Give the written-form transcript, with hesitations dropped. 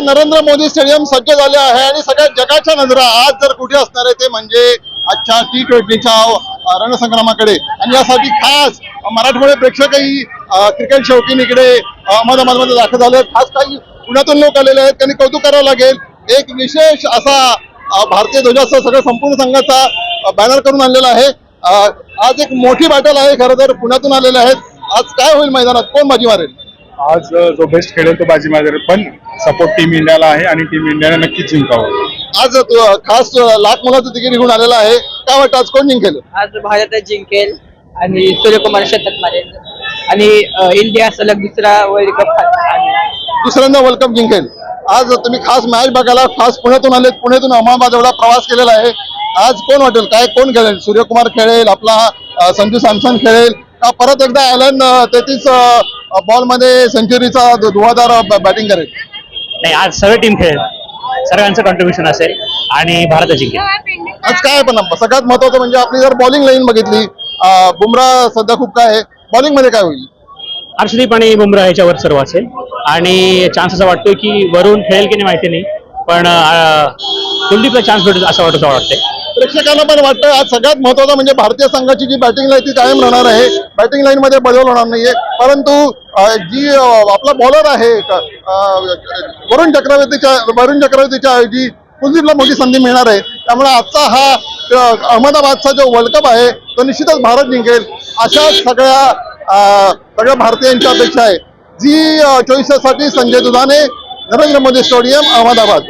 Narendra Modi stadium सज्ज झाले आहे आणि सगळ्या जगाच्या नजरा आज जर कुठे असणार आहे ते म्हणजे आजच्या T20च्या रणसंग्रामाकडे. आणि यासाठी खास मराठमोळे प्रेक्षकही क्रिकेट शौकीन इकडे अहमदाबादमध्ये दाखल झाले. खास काही पुण्यातून लोक आलेले आहेत. त्यांनी कौतुक करावं लागेल. एक विशेष असा भारतीय ध्वजासह सगळं संपूर्ण संघाचा बॅनर करून आणलेला आहे. आज एक मोठी बॅटल आहे. खरं तर पुण्यातून आलेले आहेत. आज काय होईल मैदानात, कोण बाजी मारेल? आज जो बेस्ट खेळेल तो बाजी मारेल, पण सपोर्ट टीम इंडियाला आहे आणि टीम इंडियाने नक्कीच जिंकावं. आज खास लाख मुलाचं तिकीट निघून आलेलं आहे. काय वाटतं आज कोण जिंकेल? आज भारत जिंकेल आणि सूर्यकुमार शतक मारेल आणि इंडिया सलग दुसरा वर्ल्ड कप दुसऱ्यांदा वर्ल्ड कप जिंकेल. आज तुम्ही खास मॅच बघायला खास पुण्यातून आलेत. पुण्यातून अहमदाबाद एवढा प्रवास केलेला आहे. आज कोण वाटेल, काय कोण खेळेल? सूर्यकुमार खेळेल, आपला संजू सॅमसन खेळेल का परत एकदा ॲलन 33 बॉलमध्ये सेंचुरीचा धुवाधार बॅटिंग करेल? नाही, आज सर्व टीम खेळेल, सर्वांचं कॉन्ट्रीब्युशन असेल आणि भारत जिंकेल. आज काय पण सगळ्यात महत्वाचं म्हणजे आपली जर बॉलिंग लाईन बघितली, बुमराह सध्या खूप काय आहे, बॉलिंग मध्ये काय होईल? हर्षदीप आणि बुमराह याच्यावर सर्व असेल आणि चान्स असा वाटतोय की वरून खेळेल की नाही माहिती नाही, पण कुलदीपला चान्स भेटेल असं वाटतंय. प्रेक्षकांना पण वाटतं. आज सगळ्यात महत्वाचं म्हणजे भारतीय संघाची जी बॅटिंग लाईन ती कायम राहणार आहे. बॅटिंग लाईन मध्ये बदल होणार नाहीये, परंतु जी आपला बॉलर आहे वरुण चक्रवर्तीच्या ऐवजी कुलदीपला मोठी संधी मिळणार आहे. त्यामुळे आजचा हा अहमदाबादचा जो वर्ल्ड कप आहे तो निश्चितच भारत जिंकेल अशा सगळ्या भारतीयांची अपेक्षा आहे. Zee 24 साठी संजय दुधाने, नरेंद्र मोदी स्टेडियम, अहमदाबाद.